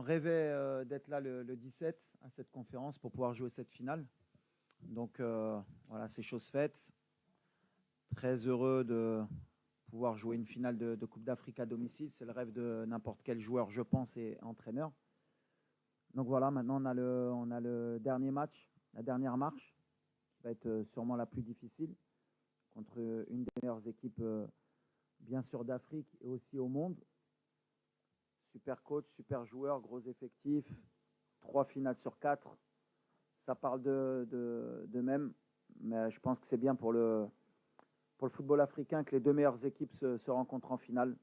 rêvait d'être là le 17 à cette conférence pour pouvoir jouer cette finale. Donc voilà, c'est chose faite. Très heureux de pouvoir jouer une finale de Coupe d'Afrique à domicile. C'est le rêve de n'importe quel joueur, je pense, et entraîneur. Donc voilà, maintenant on a le dernier match, la dernière marche, qui va être sûrement la plus difficile, contre une des meilleures équipes, bien sûr, d'Afrique et aussi au monde. Super coach, super joueur, gros effectif, 3 finales sur 4. Ça parle de même, mais je pense que c'est bien pour le football africain que les 2 meilleures équipes se rencontrent en finale.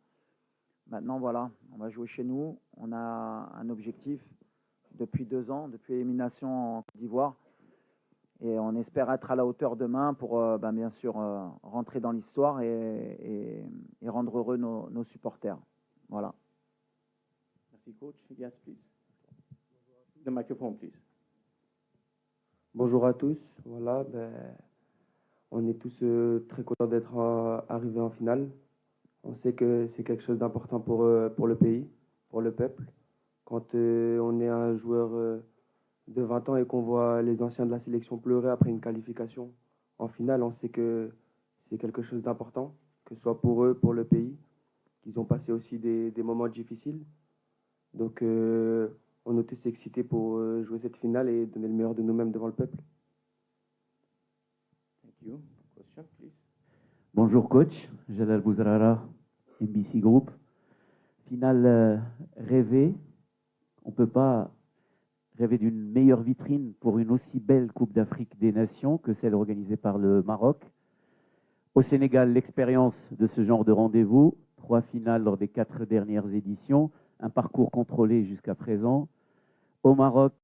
Maintenant, voilà, on va jouer chez nous. On a un objectif depuis 2 ans, depuis l'élimination en Côte d'Ivoire. Et on espère être à la hauteur demain pour, bien sûr, rentrer dans l'histoire et rendre heureux nos supporters. Voilà. Merci, coach. Yes, please. The microphone, please. Bonjour à tous. Voilà, on est tous très contents d'être arrivés en finale. On sait que c'est quelque chose d'important pour le pays, pour le peuple. Quand on est un joueur de 20 ans et qu'on voit les anciens de la sélection pleurer après une qualification en finale, on sait que c'est quelque chose d'important, que ce soit pour eux, pour le pays, qu'ils ont passé aussi des moments difficiles. Donc, on est tous excités pour jouer cette finale et donner le meilleur de nous-mêmes devant le peuple. Thank you. Question, please. Bonjour coach, Jalal Bouzrara, MBC Group. Finale rêvée, on ne peut pas rêver d'une meilleure vitrine pour une aussi belle Coupe d'Afrique des Nations que celle organisée par le Maroc. Au Sénégal, l'expérience de ce genre de rendez-vous, 3 finales lors des 4 dernières éditions, un parcours contrôlé jusqu'à présent. Au Maroc,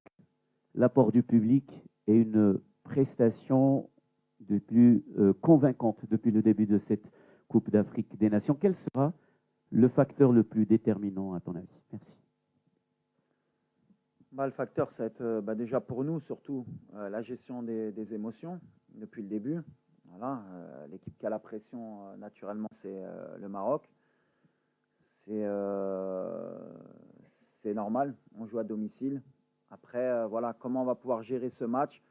l'apport du public et une prestation de plus convaincante depuis le début de cette Coupe d'Afrique des Nations. Quel sera le facteur le plus déterminant à ton avis? Merci. Le facteur, ça va être déjà pour nous, surtout la gestion des émotions depuis le début. Voilà, l'équipe qui a la pression, naturellement, c'est le Maroc. C'est normal, on joue à domicile. Après, voilà, comment on va pouvoir gérer ce match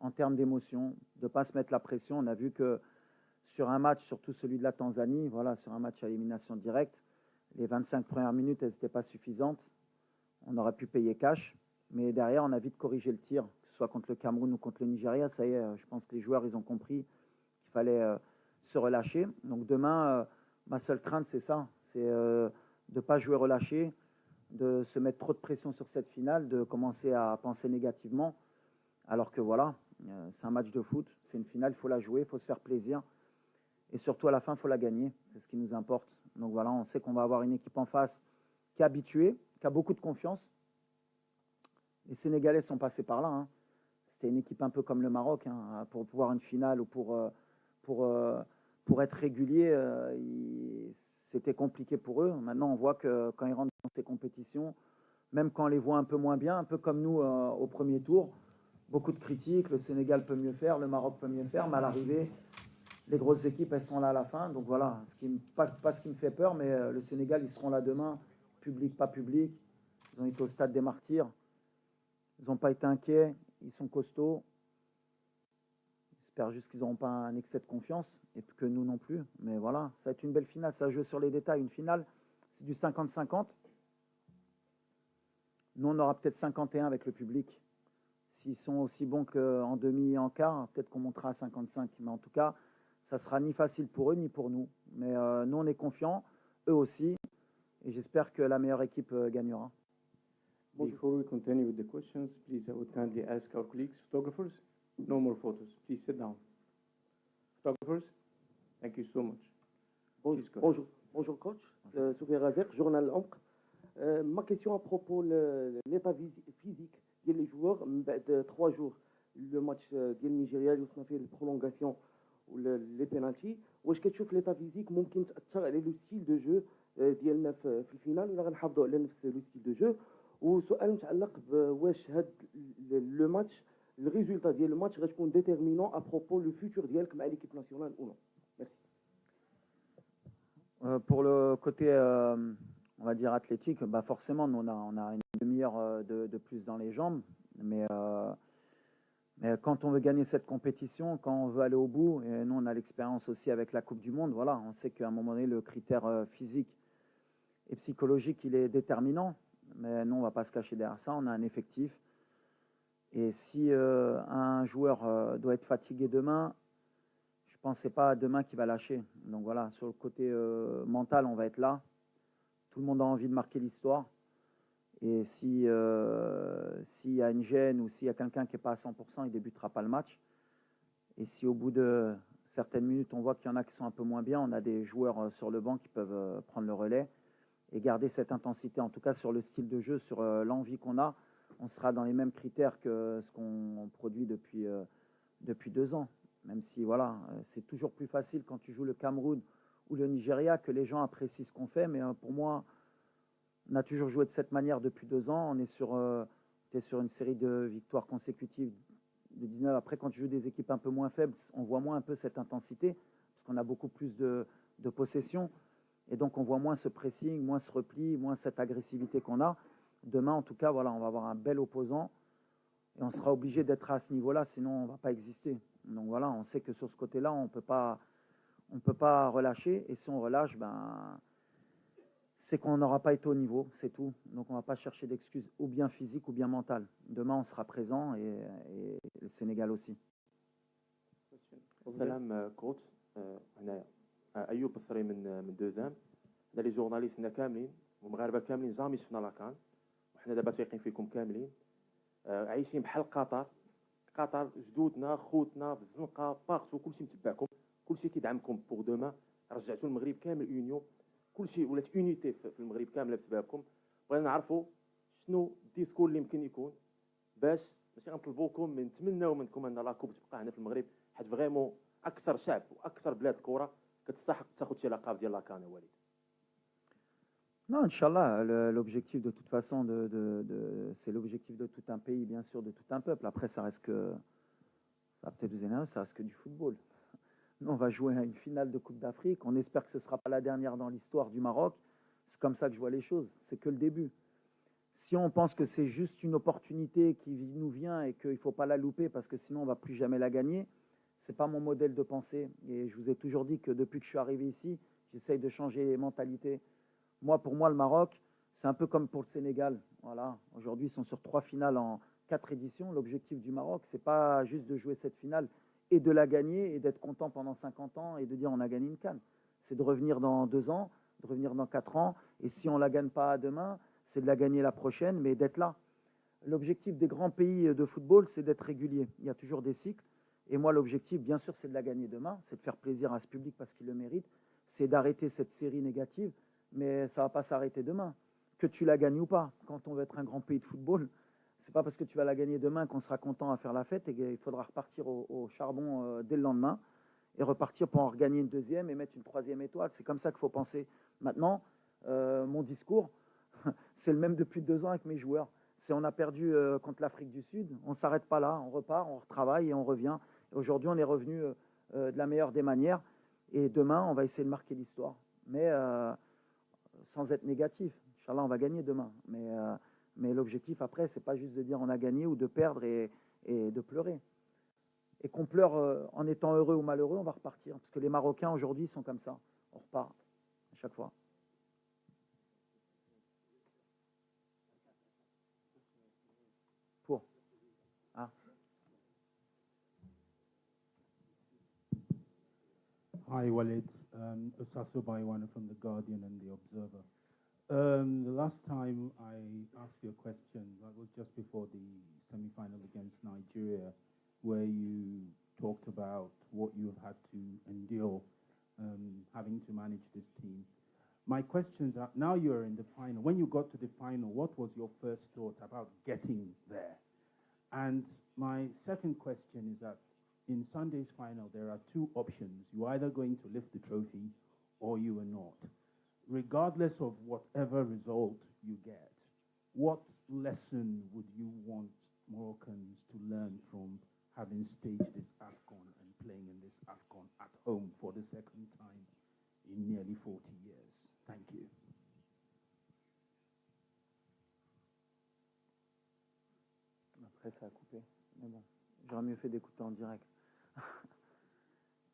en termes d'émotion, de ne pas se mettre la pression. On a vu que sur un match, surtout celui de la Tanzanie, voilà, sur un match à élimination directe, les 25 premières minutes, elles n'étaient pas suffisantes. On aurait pu payer cash, mais derrière, on a vite corrigé le tir, que ce soit contre le Cameroun ou contre le Nigeria. Ça y est, je pense que les joueurs, ils ont compris qu'il fallait se relâcher. Donc demain, ma seule crainte, c'est ça, c'est de ne pas jouer relâché, de se mettre trop de pression sur cette finale, de commencer à penser négativement, alors que voilà, c'est un match de foot, c'est une finale, il faut la jouer, il faut se faire plaisir, et surtout à la fin, il faut la gagner, c'est ce qui nous importe. Donc voilà, on sait qu'on va avoir une équipe en face qui est habituée, qui a beaucoup de confiance. Les Sénégalais sont passés par là, hein. C'était une équipe un peu comme le Maroc, hein, pour pouvoir une finale ou pour être régulier, c'était compliqué pour eux. Maintenant, on voit que quand ils rentrent dans ces compétitions, même quand on les voit un peu moins bien, un peu comme nous au premier tour, beaucoup de critiques, le Sénégal peut mieux faire, le Maroc peut mieux faire, mais à l'arrivée, les grosses équipes, elles sont là à la fin. Donc voilà, pas ce qui me fait peur, mais le Sénégal, ils seront là demain, public, pas public. Ils ont été au stade des Martyrs. Ils n'ont pas été inquiets, ils sont costauds. J'espère juste qu'ils n'auront pas un excès de confiance, et que nous non plus. Mais voilà, ça va être une belle finale, ça va jouer sur les détails. Une finale, c'est du 50-50. Nous, on aura peut-être 51 avec le public. S'ils sont aussi bons qu'en demi et en quart, peut-être qu'on montera à 55. Mais en tout cas, ça ne sera ni facile pour eux, ni pour nous. Mais nous, on est confiants, eux aussi. Et j'espère que la meilleure équipe gagnera. Before we continue with the questions, please, I would kindly ask our colleagues, photographers, no more photos. Please sit down. Photographers, thank you so much. Bonjour coach, Soufiane Razek, journal Omq. Ma question à propos de l'état physique des joueurs de 3 jours. Le match du Nigeria, où on a fait la prolongation ou les pénalties. واش كتشوف l'état physique ممكن تأثر على le style de jeu ديالنا في الفينال ولا غنحافظوا على نفس le style de jeu. وسؤال متعلق بواش هاد لو ماتش الريزولتا ديال الماتش غتكون ديتيرمينون ا بروبو لو فيتور ديالك مع ليكيب ناسيونال ou non. Merci. Pour le côté, on va dire athlétique, forcément, nous, on a une demi-heure de plus dans les jambes. Mais quand on veut gagner cette compétition, quand on veut aller au bout, et nous on a l'expérience aussi avec la Coupe du Monde, voilà, on sait qu'à un moment donné, le critère physique et psychologique, il est déterminant. Mais nous, on ne va pas se cacher derrière ça, on a un effectif. Et si un joueur doit être fatigué demain, je ne pense pas demain qu'il va lâcher. Donc voilà, sur le côté mental, on va être là. Tout le monde a envie de marquer l'histoire. Et s'il y a une gêne ou s'il y a quelqu'un qui n'est pas à 100%, il ne débutera pas le match. Et si au bout de certaines minutes, on voit qu'il y en a qui sont un peu moins bien, on a des joueurs sur le banc qui peuvent prendre le relais et garder cette intensité, en tout cas sur le style de jeu, sur l'envie qu'on a. On sera dans les mêmes critères que ce qu'on produit depuis 2 ans. Même si voilà, c'est toujours plus facile quand tu joues le Cameroun ou le Nigeria que les gens apprécient ce qu'on fait. Mais pour moi, on a toujours joué de cette manière depuis 2 ans. On est sur une série de victoires consécutives de 19. Après, quand tu joues des équipes un peu moins faibles, on voit moins un peu cette intensité parce qu'on a beaucoup plus de possession. Et donc, on voit moins ce pressing, moins ce repli, moins cette agressivité qu'on a. Demain, en tout cas, voilà, on va avoir un bel opposant et on sera obligé d'être à ce niveau-là, sinon on ne va pas exister. Donc voilà, on sait que sur ce côté-là, on ne peut pas relâcher. Et si on relâche, c'est qu'on n'aura pas été au niveau, c'est tout. Donc on ne va pas chercher d'excuses ou bien physiques ou bien mentales. Demain, on sera présent et le Sénégal aussi. Salam coach, هنايا ايوب الصري من دوزام. حنا لي جورناليست كاملين والمغاربه كاملين جامي شفنا لاكان وحنا دابا واثقين فيكم كاملين. عايشين بحال قطر جدودنا خوتنا في الزنقه باغتو كلشي متبعكم كلشي كيدعمكم بوغ دوما. رجعتوا المغرب كامل يونيون كلشي ولات يونيتي في المغرب كامله بسببكم. بغينا نعرفوا شنو الديسكور اللي يمكن يكون باش ماشي غنطلبوكم من نتمناو منكم ان لاكوب تبقى هنا في المغرب حيت فريمون اكثر شعب واكثر بلاد كره كتستحق تاخذ شي لقب ديال لاكان. وليد Non, Inch'Allah, l'objectif de toute façon, c'est l'objectif de tout un pays, bien sûr, de tout un peuple. Après, ça va peut-être vous énerver, ça reste que du football. Nous, on va jouer à une finale de Coupe d'Afrique. On espère que ce ne sera pas la dernière dans l'histoire du Maroc. C'est comme ça que je vois les choses. C'est que le début. Si on pense que c'est juste une opportunité qui nous vient et qu'il ne faut pas la louper parce que sinon on ne va plus jamais la gagner, ce n'est pas mon modèle de pensée. Et je vous ai toujours dit que depuis que je suis arrivé ici, j'essaye de changer les mentalités. Pour moi, le Maroc, c'est un peu comme pour le Sénégal. Voilà. Aujourd'hui, ils sont sur 3 finales en 4 éditions. L'objectif du Maroc, ce n'est pas juste de jouer cette finale et de la gagner et d'être content pendant 50 ans et de dire on a gagné une CAN. C'est de revenir dans 2 ans, de revenir dans 4 ans. Et si on ne la gagne pas demain, c'est de la gagner la prochaine, mais d'être là. L'objectif des grands pays de football, c'est d'être régulier. Il y a toujours des cycles. Et moi, l'objectif, bien sûr, c'est de la gagner demain. C'est de faire plaisir à ce public parce qu'il le mérite. C'est d'arrêter cette série négative. Mais ça ne va pas s'arrêter demain. Que tu la gagnes ou pas, quand on veut être un grand pays de football, ce n'est pas parce que tu vas la gagner demain qu'on sera content à faire la fête et qu'il faudra repartir au charbon dès le lendemain et repartir pour en regagner une deuxième et mettre une 3e étoile. C'est comme ça qu'il faut penser. Maintenant, mon discours, c'est le même depuis 2 ans avec mes joueurs. On a perdu contre l'Afrique du Sud, on ne s'arrête pas là, on repart, on retravaille et on revient. Aujourd'hui, on est revenu de la meilleure des manières et demain, on va essayer de marquer l'histoire. Mais sans être négatif. Inch'Allah, on va gagner demain. Mais l'objectif après, c'est pas juste de dire on a gagné ou de perdre et de pleurer. Et qu'on pleure en étant heureux ou malheureux, on va repartir. Parce que les Marocains aujourd'hui sont comme ça. On repart à chaque fois. Pour. Ah. Hi, Walid. Osaso Baiwana from The Guardian and The Observer. The last time I asked you a question, that was just before the semi-final against Nigeria, where you talked about what you had to endure having to manage this team. My questions are, now you're in the final. When you got to the final, what was your first thought about getting there? And my second question is that in Sunday's final, there are 2 options. You're either going to lift the trophy or you are not. Regardless of whatever result you get, what lesson would you want Moroccans to learn from having staged this AFCON and playing in this AFCON at home for the second time in nearly 40 years? Thank you. Après, ça a coupé. Mais bon, j'aurais mieux fait d'écouter en direct.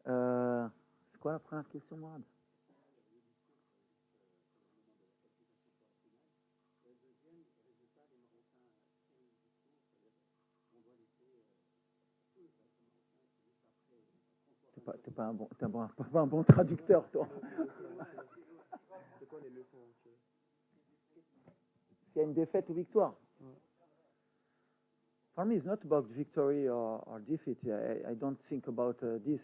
C'est quoi la première question, Mourad? T'es pas un bon, pas un bon traducteur, toi. S'il y a une défaite ou victoire. For me, it's not about victory or defeat. I don't think about this.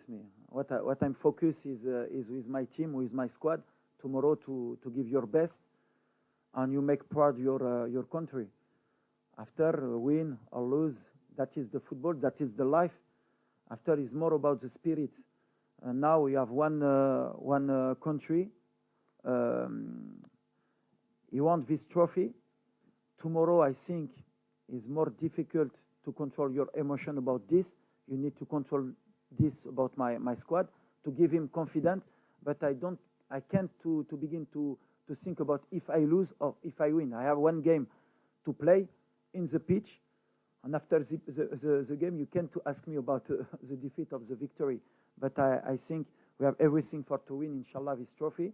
What I'm focused is with my team, with my squad, tomorrow to give your best, and you make proud your country. After win or lose, that is the football, that is the life. After is more about the spirit. Now we have one country. You want this trophy. Tomorrow, I think, is more difficult to control your emotion about this. You need to control this about my squad to give him confidence. But I can't to begin to think about if I lose or if I win. I have one game to play in the pitch, and after the game, you can't to ask me about the defeat of the victory. But I think we have everything for to win, inshallah, this trophy.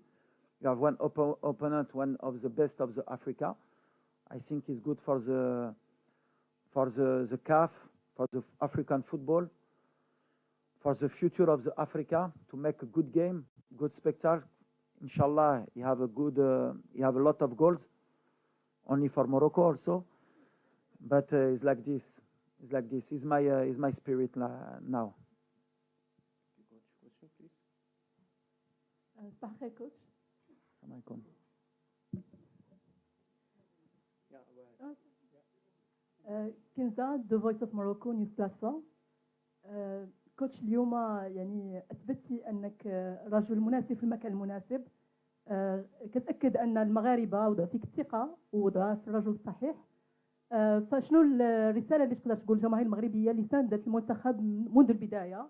You have one opponent, one of the best of the Africa. I think is good for the CAF, for the African football, for the future of the Africa, to make a good game, good spectacle. Inshallah, you have a lot of goals, only for Morocco also. But it's like this. It's like this. Is my spirit now. صباح الخير كوتش. السلام عليكم. كنزة دو فويس اوف موروكو نيوز بلاتفورم. كوتش اليوم يعني اثبتي انك رجل مناسب في المكان المناسب. كتاكد ان المغاربه وضعوا فيك الثقه ووضعوا في الرجل الصحيح. فشنو الرساله اللي تقدر تقول للجماهير المغربيه اللي ساندت المنتخب منذ البدايه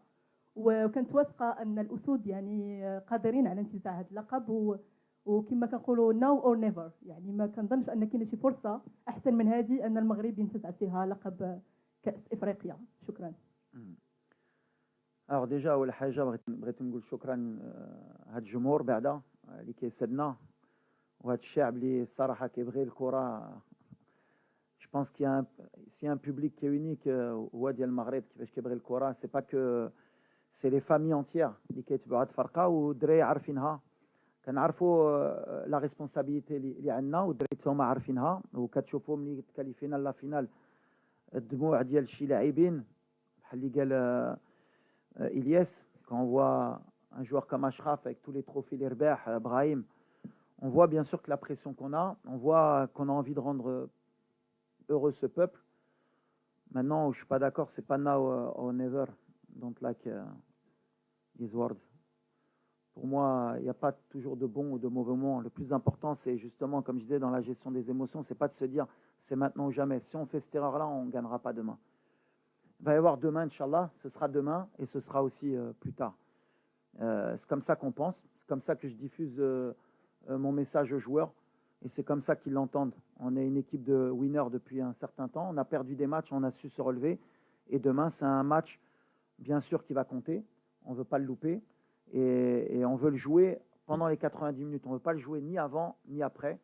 وكانت واثقه ان الاسود يعني قادرين على انتزاع هذا اللقب وكما كنقولوا ناو اور نيفر، يعني ما كنظنش ان كاينه شي فرصه احسن من هذه ان المغرب ينتزع فيها لقب كاس افريقيا. شكرا. Alors déjà اول حاجه بغيت نقول شكرا هاد الجمهور بعدا اللي كيسدنا وهاد الشعب اللي الصراحه كيبغي الكره. Je pense qu'il y a un public qui est unique هو ديال المغرب كيفاش كيبغي الكره. سي با كو سي لي فامي انتيير اللي كيتبعوا هاد الفرقه والدراري عارفينها. كنعرفوا لا ريسبونسابيلتي اللي عندنا والدراري هما عارفينها وكتشوفوا ملي تكاليفينا لا فينال الدموع ديال شي لاعبين بحال اللي قال إلياس. quand on voit un joueur comme Achraf avec tous les trophées les رباح Brahim, on voit bien sûr que la pression qu'on a, on voit qu'on a envie de rendre heureux ce peuple. Maintenant, je suis pas d'accord, c'est pas now or never. Don't like these words. Pour moi, il n'y a pas toujours de bon ou de mauvais moment. Le plus important, c'est justement, comme je disais, dans la gestion des émotions, c'est pas de se dire c'est maintenant ou jamais. Si on fait cette erreur-là, on ne gagnera pas demain. Il va y avoir demain, Inch'Allah, ce sera demain et ce sera aussi plus tard. C'est comme ça qu'on pense, c'est comme ça que je diffuse mon message aux joueurs et c'est comme ça qu'ils l'entendent. On est une équipe de winners depuis un certain temps, on a perdu des matchs, on a su se relever et demain, c'est un match bien sûr qui va compter, on ne veut pas le louper. Et on veut le jouer pendant les 90 minutes. On ne veut pas le jouer ni avant ni après.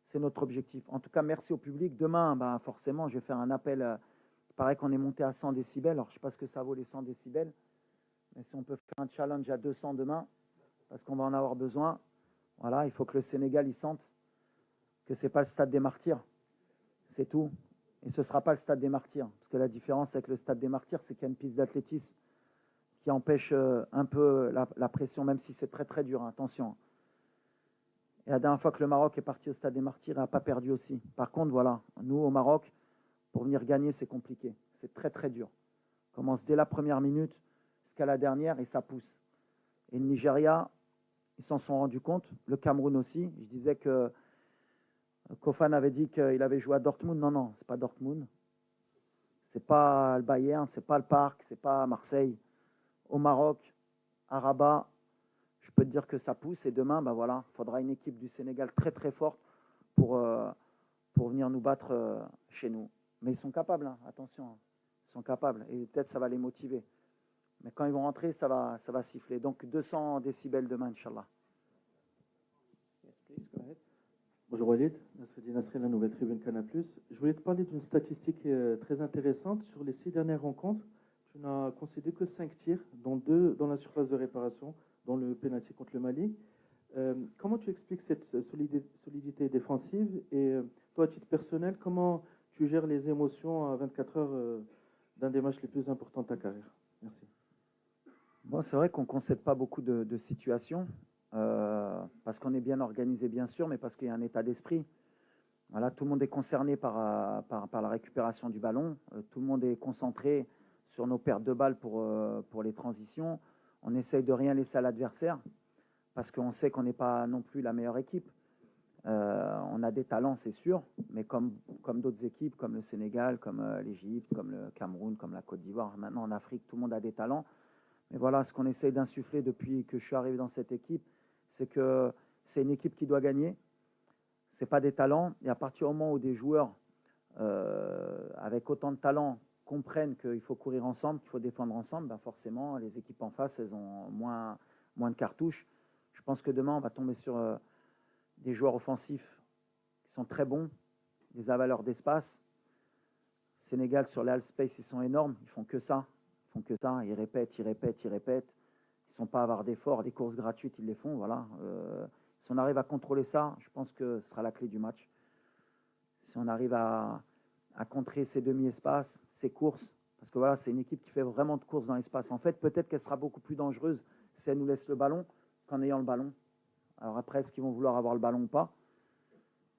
C'est notre objectif. En tout cas, merci au public. Demain, forcément, je vais faire un appel. Il paraît qu'on est monté à 100 décibels. Alors, je ne sais pas ce que ça vaut les 100 décibels. Mais si on peut faire un challenge à 200 demain, parce qu'on va en avoir besoin, voilà, il faut que le Sénégal y sente que ce n'est pas le stade des martyrs. C'est tout. Et ce ne sera pas le stade des martyrs. Parce que la différence avec le stade des martyrs, c'est qu'il y a une piste d'athlétisme qui empêche un peu la pression, même si c'est très très dur, hein, attention. Et la dernière fois que le Maroc est parti au stade des martyrs, il n'a pas perdu aussi. Par contre, voilà, nous au Maroc, pour venir gagner, c'est compliqué. C'est très très dur. On commence dès la première minute jusqu'à la dernière et ça pousse. Et le Nigeria, ils s'en sont rendus compte. Le Cameroun aussi. Je disais que Kofan avait dit qu'il avait joué à Dortmund. Non, non, c'est pas Dortmund. C'est pas le Bayern, c'est pas le Parc, c'est pas Marseille. Au Maroc, à Rabat, je peux te dire que ça pousse. Et demain, voilà, il faudra une équipe du Sénégal très très forte pour venir nous battre chez nous. Mais ils sont capables, hein, attention. Hein. Ils sont capables. Et peut-être ça va les motiver. Mais quand ils vont rentrer, ça va siffler. Donc 200 décibels demain, Inch'Allah. Yes, please, go ahead. Bonjour Walid, Nasreddin Nasri, la nouvelle tribune Canal+. Je voulais te parler d'une statistique très intéressante. Sur les 6 dernières rencontres, tu n'as concédé que 5 tirs, dont 2 dans la surface de réparation, dont le pénalty contre le Mali. Comment tu expliques cette solidité défensive et toi, à titre personnel, comment tu gères les émotions à 24 heures d'un des matchs les plus importants de ta carrière? Merci. Bon, c'est vrai qu'on ne concède pas beaucoup de situations, parce qu'on est bien organisé, bien sûr, mais parce qu'il y a un état d'esprit. Voilà, tout le monde est concerné par la récupération du ballon. Tout le monde est concentré sur nos pertes de balles pour les transitions. On essaye de rien laisser à l'adversaire, parce qu'on sait qu'on n'est pas non plus la meilleure équipe. On a des talents, c'est sûr, mais comme d'autres équipes, comme le Sénégal, comme l'Égypte, comme le Cameroun, comme la Côte d'Ivoire, maintenant en Afrique, tout le monde a des talents. Mais voilà, ce qu'on essaye d'insuffler depuis que je suis arrivé dans cette équipe, c'est que c'est une équipe qui doit gagner. Ce n'est pas des talents. Et à partir du moment où des joueurs avec autant de talent comprennent qu'il faut courir ensemble, qu'il faut défendre ensemble, ben forcément, les équipes en face, elles ont moins de cartouches. Je pense que demain, on va tomber sur des joueurs offensifs qui sont très bons, des avaleurs d'espace. Sénégal, sur les half space, ils sont énormes. Ils font que ça. Ils répètent. Ils ne sont pas avares d'efforts. Les courses gratuites, ils les font. Voilà. Si on arrive à contrôler ça, je pense que ce sera la clé du match. Si on arrive à contrer ces demi-espaces, ces courses, parce que voilà, c'est une équipe qui fait vraiment de courses dans l'espace. En fait, peut-être qu'elle sera beaucoup plus dangereuse si elle nous laisse le ballon qu'en ayant le ballon. Alors après, est-ce qu'ils vont vouloir avoir le ballon ou pas?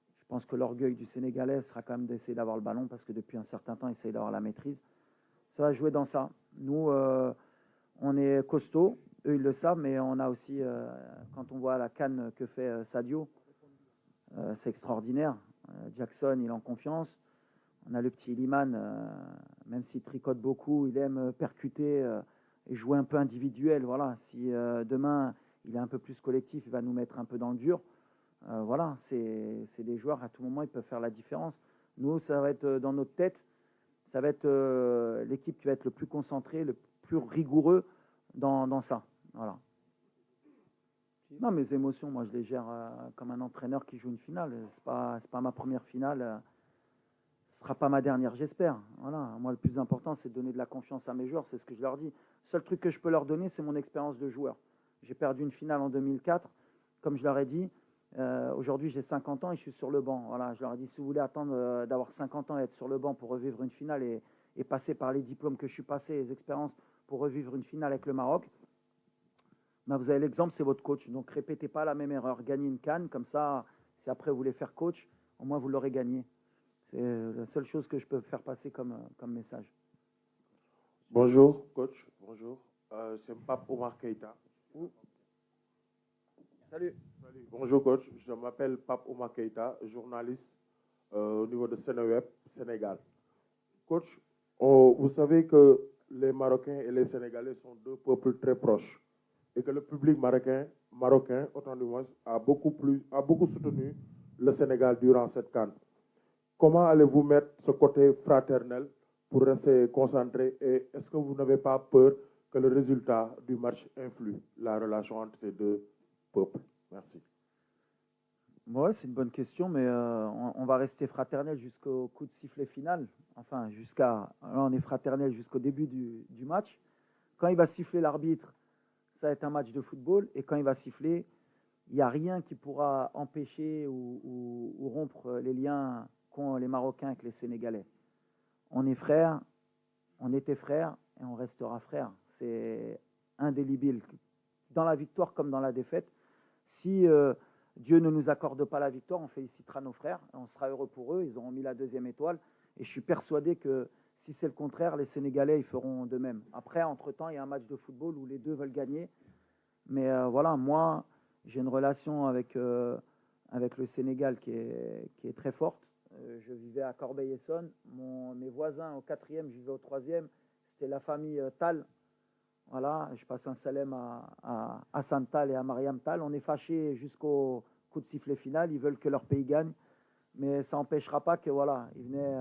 Je pense que l'orgueil du Sénégalais sera quand même d'essayer d'avoir le ballon, parce que depuis un certain temps, ils essayent d'avoir la maîtrise. Ça va jouer dans ça. Nous, on est costaud, eux ils le savent, mais on a aussi, quand on voit la canne que fait Sadio, c'est extraordinaire. Jackson, il est en confiance. On a le petit Liman, même s'il tricote beaucoup, il aime percuter et jouer un peu individuel. Voilà. Si demain il est un peu plus collectif, il va nous mettre un peu dans le dur. Voilà, c'est des joueurs, à tout moment, ils peuvent faire la différence. Nous, ça va être dans notre tête. Ça va être l'équipe qui va être le plus concentrée, le plus rigoureux dans ça. Voilà. Non, mes émotions, moi, je les gère comme un entraîneur qui joue une finale. C'est pas ma première finale. Ce ne sera pas ma dernière, j'espère. Voilà. Moi, le plus important, c'est de donner de la confiance à mes joueurs. C'est ce que je leur dis. Le seul truc que je peux leur donner, c'est mon expérience de joueur. J'ai perdu une finale en 2004. Comme je leur ai dit, aujourd'hui, j'ai 50 ans et je suis sur le banc. Voilà, je leur ai dit, si vous voulez attendre d'avoir 50 ans et être sur le banc pour revivre une finale et passer par les diplômes que je suis passé, les expériences pour revivre une finale avec le Maroc, ben vous avez l'exemple, c'est votre coach. Donc, répétez pas la même erreur. Gagnez une CAN, comme ça, si après vous voulez faire coach, au moins vous l'aurez gagné. C'est la seule chose que je peux faire passer comme message. Bonjour, coach. Bonjour. C'est Pape Omar Keïta. Salut. Salut. Bonjour, coach. Je m'appelle Pape Omar Keïta, journaliste au niveau de Sénéweb, Sénégal. Coach, vous savez que les Marocains et les Sénégalais sont deux peuples très proches et que le public marocain autant de moins, a beaucoup soutenu le Sénégal durant cette CAN. Comment allez-vous mettre ce côté fraternel pour rester concentré et est-ce que vous n'avez pas peur que le résultat du match influe la relation entre ces deux peuples? Merci. Ouais, c'est une bonne question, mais on va rester fraternel jusqu'au coup de sifflet final. Enfin, là, on est fraternel jusqu'au début du match. Quand il va siffler l'arbitre, ça va être un match de football. Et quand il va siffler, il n'y a rien qui pourra empêcher ou rompre les liens qu'ont les Marocains avec les Sénégalais. On est frères, on était frères et on restera frères. C'est indélébile. Dans la victoire comme dans la défaite, si Dieu ne nous accorde pas la victoire, on félicitera nos frères, on sera heureux pour eux, ils auront mis la 2e étoile. Et je suis persuadé que si c'est le contraire, les Sénégalais, ils feront de même. Après, entre-temps, il y a un match de football où les deux veulent gagner. Mais voilà, moi, j'ai une relation avec le Sénégal qui est très forte. Je vivais à Corbeil-Essonnes. Mes voisins au 4e, je vivais au 3e. C'était la famille Tal. Voilà, je passe un salam à Hassan Tal et à Mariam Tal. On est fâchés jusqu'au coup de sifflet final. Ils veulent que leur pays gagne. Mais ça n'empêchera pas que, voilà, ils venaient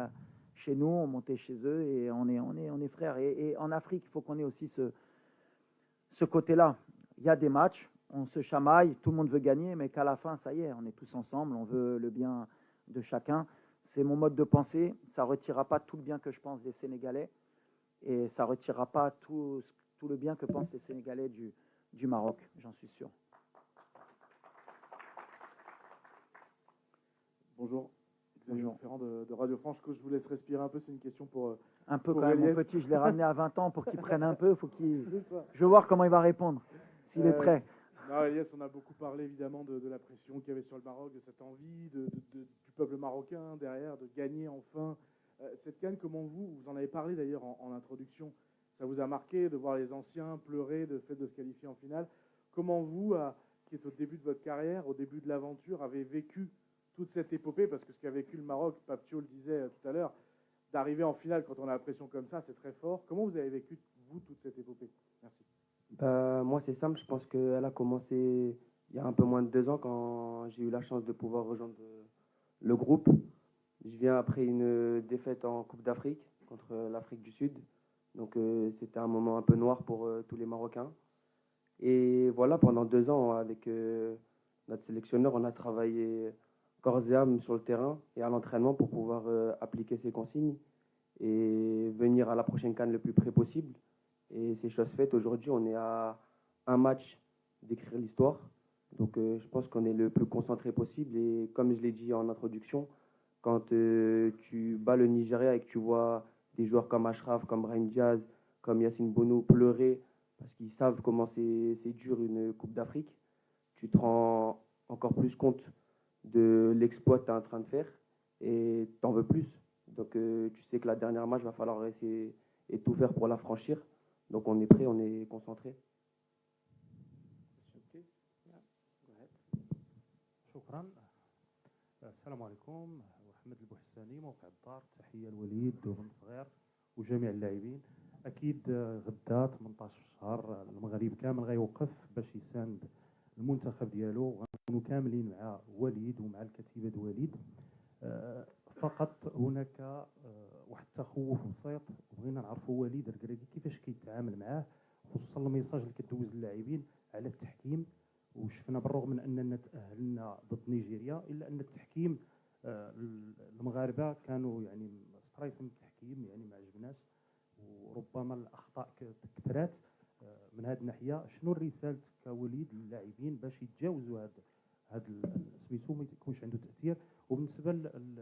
chez nous, on montait chez eux et on est frères. Et en Afrique, il faut qu'on ait aussi ce côté-là. Il y a des matchs, on se chamaille, tout le monde veut gagner, mais qu'à la fin, ça y est, on est tous ensemble, on veut le bien de chacun. C'est mon mode de pensée. Ça ne retirera pas tout le bien que je pense des Sénégalais et ça ne retirera pas tout le bien que pensent les Sénégalais du Maroc, j'en suis sûr. Bonjour, Xavier Bonjour. Ferrand de Radio France. Que je vous laisse respirer un peu, c'est une question pour... Un peu pour quand même, mon Elias. petit, je l'ai ramené à 20 ans pour qu'il prenne un peu. C'est ça. Je veux voir comment il va répondre, s'il est prêt. Non, Elias, on a beaucoup parlé évidemment de la pression qu'il y avait sur le Maroc, de cette envie du peuple marocain derrière, de gagner enfin cette CAN. Comment vous en avez parlé d'ailleurs en introduction, ça vous a marqué de voir les anciens pleurer de fait de se qualifier en finale. Comment vous, qui êtes au début de votre carrière, au début de l'aventure, avez vécu toute cette épopée? Parce que ce qu'a vécu le Maroc, Papio le disait tout à l'heure, d'arriver en finale quand on a la pression comme ça, c'est très fort. Comment vous avez vécu, vous, toute cette épopée? Merci. Moi, c'est simple. Je pense qu'elle a commencé il y a un peu moins de 2 ans quand j'ai eu la chance de pouvoir rejoindre le groupe. Je viens après une défaite en Coupe d'Afrique contre l'Afrique du Sud. Donc, c'était un moment un peu noir pour tous les Marocains. Et voilà, pendant 2 ans, avec notre sélectionneur, on a travaillé corps et âme sur le terrain et à l'entraînement pour pouvoir appliquer ces consignes et venir à la prochaine CAN le plus près possible. Et c'est chose faite. Aujourd'hui, on est à un match d'écrire l'histoire. Donc, je pense qu'on est le plus concentré possible. Et comme je l'ai dit en introduction, quand tu bats le Nigeria et que tu vois des joueurs comme Ashraf, comme Brahim Diaz, comme Yacine Bono pleurer parce qu'ils savent comment c'est dur une Coupe d'Afrique, tu te rends encore plus compte de l'exploit que tu es en train de faire et tu en veux plus. Donc, tu sais que la dernière match, il va falloir essayer et tout faire pour la franchir. Donc on est prêt, on est concentré. شكرا. السلام عليكم، محمد البوحساني موقع الدار. تحيه لوليد وبن صغير وجميع اللاعبين. اكيد غدا 18 شهر المغرب كامل غيوقف باش يساند المنتخب ديالو، وغنكونوا كاملين مع وليد ومع الكتيبه د وليد. فقط هناك واحد التخوف بسيط، بغينا نعرفوا وليد الكراكي كيفاش كيتعامل معاه، خصوصا الميساج اللي كدوز للاعبين على التحكيم. وشفنا بالرغم من اننا تاهلنا ضد نيجيريا الا ان التحكيم المغاربه كانوا يعني سترايس من التحكيم، يعني ما عجبناش وربما الاخطاء كثرات. من هذه الناحيه شنو الرساله كوليد للاعبين باش يتجاوزوا هذا سميتو ما يكونش عنده تاثير؟ وبالنسبه